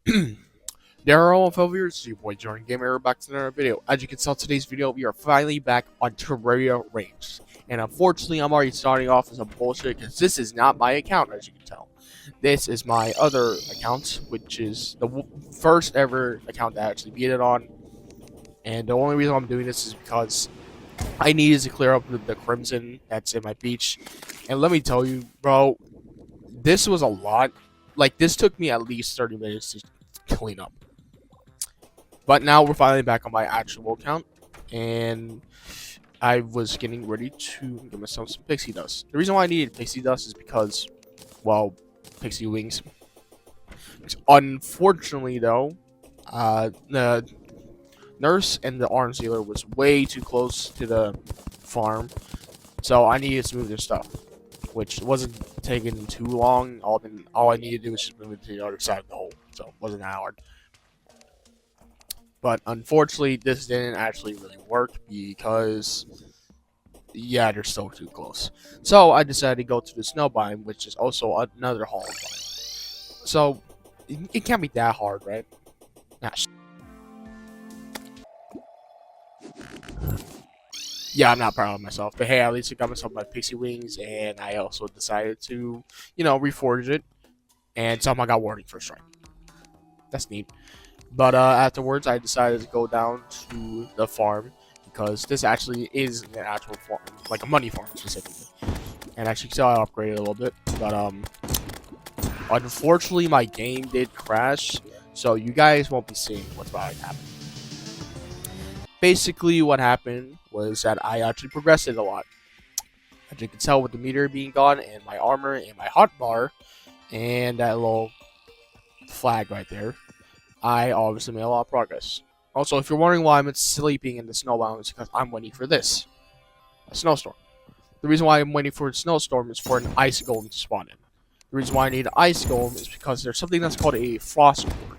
There are all 12 years, it's your boy Jordan Gamer back to another video. As you can tell, today's video, we are finally back on Terraria Ranged. And unfortunately, I'm already starting off with some bullshit because this is not my account, as you can tell. This is my other account, which is the first ever account that I actually beat it on. And the only reason I'm doing this is because I needed to clear up the crimson that's in my beach. And let me tell you, bro, this was a lot. Like, this took me at least 30 minutes to clean up. But now we're finally back on my actual account, and I was getting ready to get myself some pixie dust. The reason why I needed pixie dust is because, well, pixie wings. Unfortunately, though, the nurse and the arms dealer was way too close to the farm, so I needed to move their stuff, which wasn't taking too long. All I needed to do was just move it to the other side of the hole, so it wasn't that hard. But unfortunately, this didn't actually really work because, yeah, they're still too close. So I decided to go to the snow biome, which is also another hollow biome. So it can't be that hard, right? Nah, yeah, I'm not proud of myself. But hey, at least I got myself my pixie wings, and I also decided to, reforge it. And somehow got warning for strike. That's neat. But afterwards, I decided to go down to the farm because this actually is an actual farm, like a money farm specifically. And actually, so I upgraded a little bit. But unfortunately, my game did crash, so you guys won't be seeing what's about to happen. Basically, what happened was that I actually progressed it a lot. As you can tell with the meter being gone, and my armor, and my hotbar, and that little flag right there, I obviously made a lot of progress. Also, if you're wondering why I'm sleeping in the snow biome, it's because I'm waiting for this. A snowstorm. The reason why I'm waiting for a snowstorm is for an ice golem to spawn in. The reason why I need an ice golem is because there's something that's called a frost core.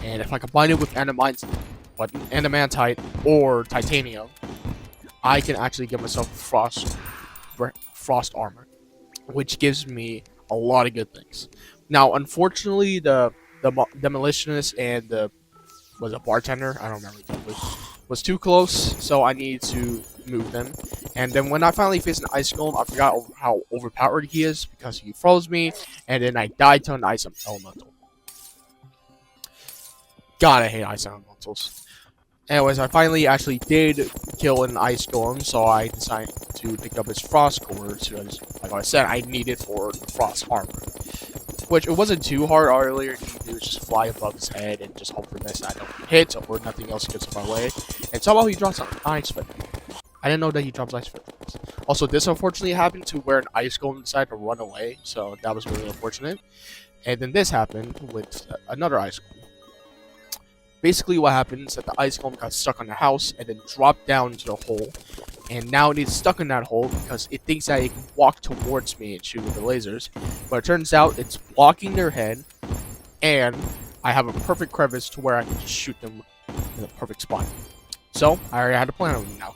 And if I combine it with adamantite or titanium, I can actually get myself frost armor, which gives me a lot of good things. Now, unfortunately, the demolitionist and the bartender, I don't remember exactly, was too close, so I needed to move them. And then when I finally faced an ice golem, I forgot how overpowered he is because he froze me, and then I died to an ice elemental. God, I hate ice elementals. Anyways, I finally actually did kill an ice golem, so I decided to pick up his frost core, because, like I said, I need it for the frost armor. Which, it wasn't too hard earlier. He was just fly above his head and just hope for this I don't hit or nothing else gets in my way. And somehow he drops an ice foot. I didn't know that he drops ice foot. Also, this unfortunately happened to where an ice golem decided to run away, so that was really unfortunate. And then this happened with another ice golem. Basically, what happened is that the ice golem got stuck on the house and then dropped down into the hole. And now it is stuck in that hole because it thinks that it can walk towards me and shoot with the lasers. But it turns out it's blocking their head, and I have a perfect crevice to where I can just shoot them in the perfect spot. So, I already had a plan on it now.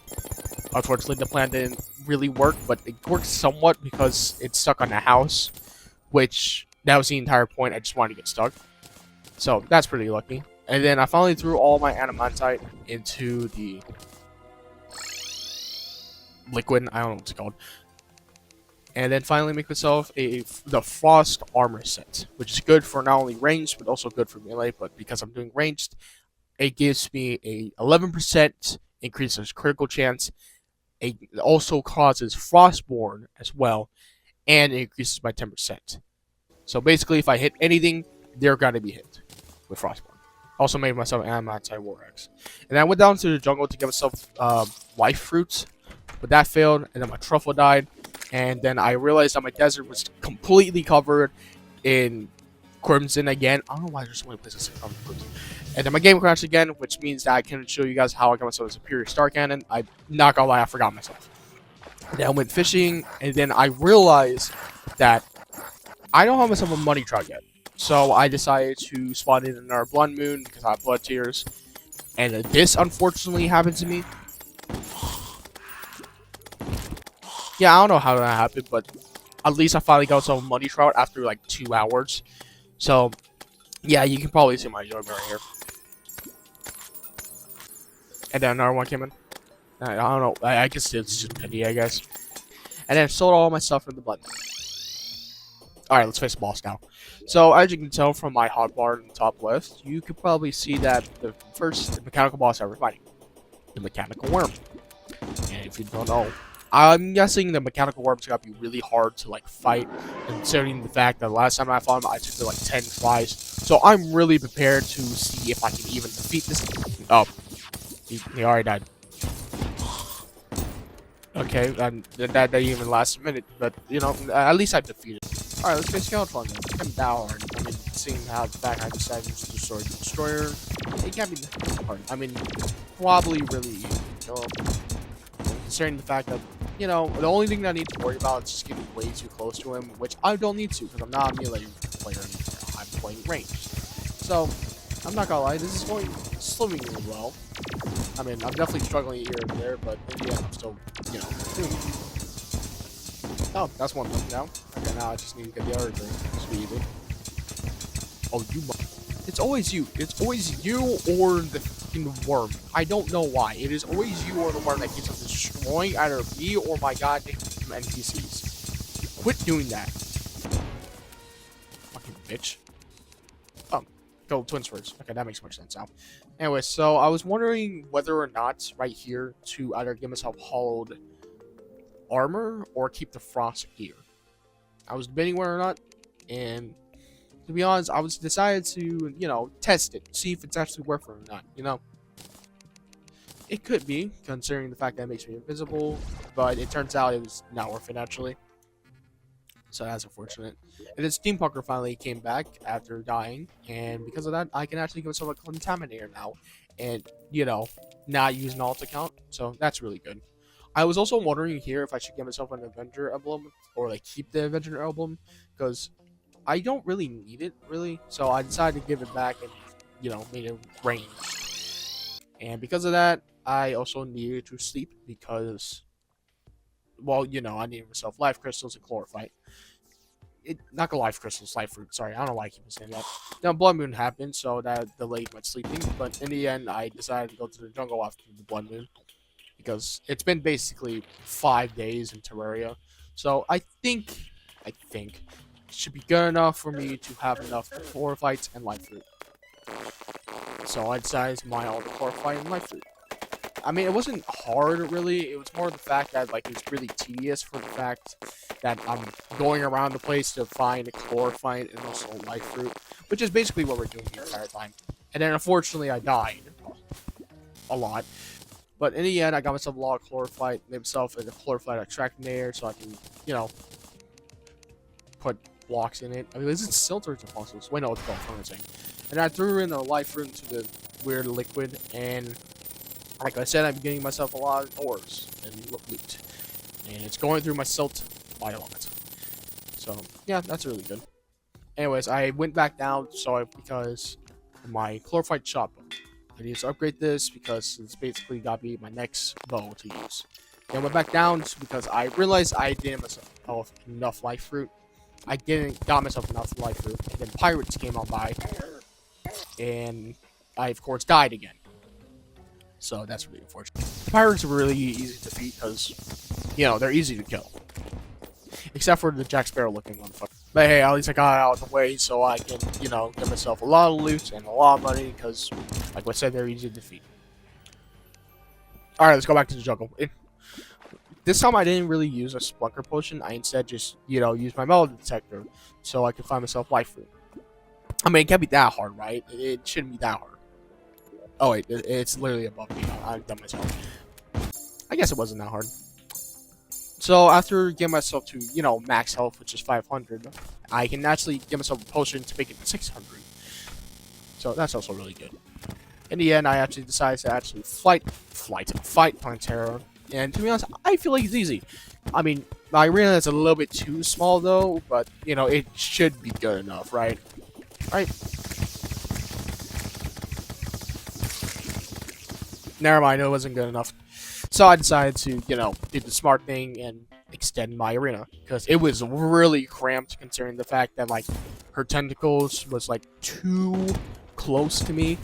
Unfortunately, the plan didn't really work, but it worked somewhat because it's stuck on the house, which that was the entire point. I just wanted to get stuck. So, that's pretty lucky. And then I finally threw all my adamantite into the liquid, I don't know what it's called. And then finally make myself the frost armor set, which is good for not only ranged, but also good for melee. But because I'm doing ranged, it gives me a 11% increase in critical chance. It also causes frostborn as well, and it increases by 10%. So basically, if I hit anything, they're gonna be hit with frostborn. Also made myself an adamantite war axe. And I went down to the jungle to get myself life fruits, but that failed, and then my truffle died, and then I realized that my desert was completely covered in crimson again. I don't know why there's so many places to cover crimson. And then my game crashed again, which means that I can show you guys how I got myself a superior star cannon. I'm not gonna lie, I forgot myself. Then I went fishing, and then I realized that I don't have myself a money truck yet. So I decided to spawn in another blood moon because I have blood tears. And this unfortunately happened to me. Yeah, I don't know how that happened, but at least I finally got some money trout after like 2 hours. So Yeah, you can probably see my job right here. And then another one came in. I don't know. I guess it's just pity, I guess. And then sold all my stuff in the blood. Alright, let's face the boss now. So, as you can tell from my hotbar in the top left, you could probably see that the first mechanical boss I ever fighting. The mechanical worm. And if you don't know, I'm guessing the mechanical worm's gonna be really hard to like fight, considering the fact that the last time I fought him, I took like 10 tries. So I'm really prepared to see if I can even defeat this. Oh, he already died. Okay, and that didn't even last a minute, but you know, at least I defeated. All right, let's face Skeleton then. It's kind of hard. I mean, seeing how the fact I decided to destroy the destroyer, it can't be that hard. I mean, probably really easy. Considering the fact that, you know, the only thing that I need to worry about is just getting way too close to him, which I don't need to because I'm not a melee player anymore. I'm playing ranged. So, I'm not gonna lie, this is going swimmingly well. I mean, I'm definitely struggling here and there, but in the end, I'm still, you know, doing it. Oh, that's one thing now. Okay, now I just need to get the other thing. This will be easy. Oh, you. It's always you. It's always you or the fucking worm. I don't know why. It is always you or the worm that keeps on destroying either me or my goddamn NPCs. Quit doing that. Fucking bitch. Oh, go twins first. Okay, that makes more sense now. Anyway, so I was wondering whether or not right here to either give myself hollowed armor or keep the frost gear. I was debating whether or not, and to be honest, I was decided to, you know, test it, see if it's actually worth it or not, you know. It could be, considering the fact that it makes me invisible, but it turns out it was not worth it, actually. So that's unfortunate. And then Steampunker finally came back after dying, and because of that, I can actually give myself a Contaminator now, and, you know, not use an alt account, so that's really good. I was also wondering here if I should give myself an Avenger emblem, or like keep the Avenger emblem, because I don't really need it, really, so I decided to give it back and, you know, made it range. And because of that, I also needed to sleep because, well, you know, I needed myself life crystals and chlorophyte. Not the life crystals, life fruit, sorry, I don't know why I keep saying that. Now, Blood Moon happened, so that delayed my sleeping, but in the end, I decided to go to the jungle after the Blood Moon. Because it's been basically 5 days in Terraria. So I think it should be good enough for me to have enough chlorophytes and life fruit. So I decided to mine all the chlorophyte and life fruit. I mean, it wasn't hard, really. It was more the fact that, like, it was really tedious for the fact that I'm going around the place to find chlorophyte and also life fruit, which is basically what we're doing the entire time. And then, unfortunately, I died a lot. But in the end, I got myself a lot of chlorophyte, made myself a chlorophyte extractor so I can, you know, put blocks in it. I mean, is it silt or is it fossils? Wait, no, it's both, I'm saying. And I threw in the life fruit into the weird liquid, and like I said, I'm getting myself a lot of ores and loot. And it's going through my silt by a lot. So, yeah, that's really good. Anyways, I went back down because my chlorophyte shop. I need to upgrade this because it's basically got to be my next bow to use. Then I went back down because I realized I didn't have enough life fruit. I didn't got myself enough life fruit. And then pirates came on by, and I of course died again. So that's really unfortunate. Pirates are really easy to defeat because, you know, they're easy to kill. Except for the Jack Sparrow looking motherfucker. But hey, at least I got it out of the way so I can, you know, get myself a lot of loot and a lot of money because, like I said, they're easy to defeat. Alright, let's go back to the jungle. This time I didn't really use a Splunker potion. I instead just, you know, used my metal detector so I could find myself life fruit. I mean, it can't be that hard, right? It shouldn't be that hard. Oh wait, it's literally above me. I've done myself. I guess it wasn't that hard. So after getting myself to, you know, max health, which is 500, I can actually get myself a potion to make it 600. So that's also really good. In the end, I actually decided to actually fight Pantera. And to be honest, I feel like it's easy. I mean, my arena is a little bit too small though, but, you know, it should be good enough, right? Right? Never mind, it wasn't good enough. So I decided to, you know, do the smart thing and extend my arena. Because it was really cramped considering the fact that, like, her tentacles was like too close to me,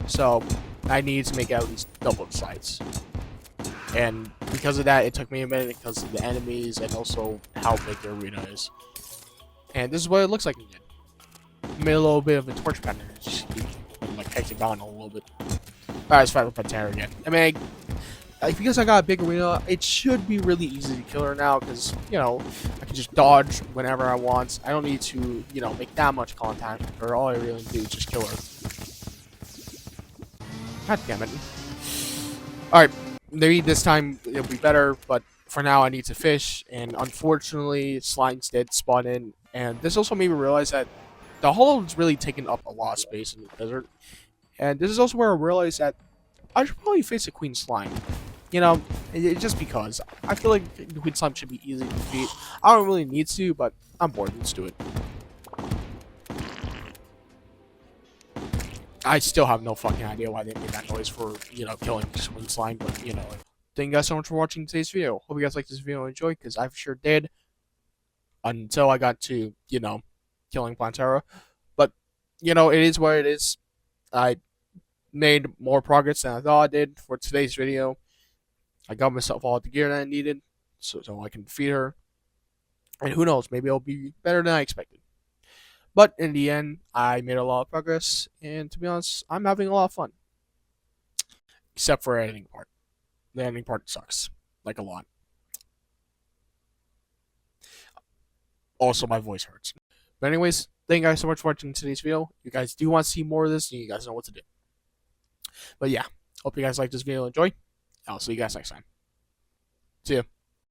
so I needed to make at least double the size. And because of that, it took me a minute because of the enemies and also how big the arena is. And this is what it looks like again. Made a little bit of a torch pattern, just like hexagonal a little bit. Alright, let's fight with Pantera again. I mean, because I got a big arena, it should be really easy to kill her now, because, you know, I can just dodge whenever I want. I don't need to, you know, make that much contact with her. All I really do is just kill her. God damn it. Alright, maybe this time it'll be better, but for now I need to fish, and unfortunately, slimes did spawn in, and this also made me realize that the hole is really taking up a lot of space in the desert. And this is also where I realized that I should probably face a queen slime. You know, just because. I feel like the queen slime should be easy to defeat. I don't really need to, but I'm bored. Let's do it. I still have no fucking idea why they made that noise for, you know, killing queen slime, but, you know. Thank you guys so much for watching today's video. Hope you guys liked this video and enjoyed, because I for sure did. Until I got to, you know, killing Plantera. But, you know, it is what it is. I made more progress than I thought I did for today's video. I got myself all the gear that I needed so I can defeat her. And who knows, maybe it'll be better than I expected. But in the end, I made a lot of progress, and to be honest, I'm having a lot of fun. Except for the editing part. The editing part sucks. Like a lot. Also, my voice hurts. But anyways, thank you guys so much for watching today's video. If you guys do want to see more of this, you guys know what to do. But yeah, hope you guys like this video and enjoy. I'll see you guys next time. See ya.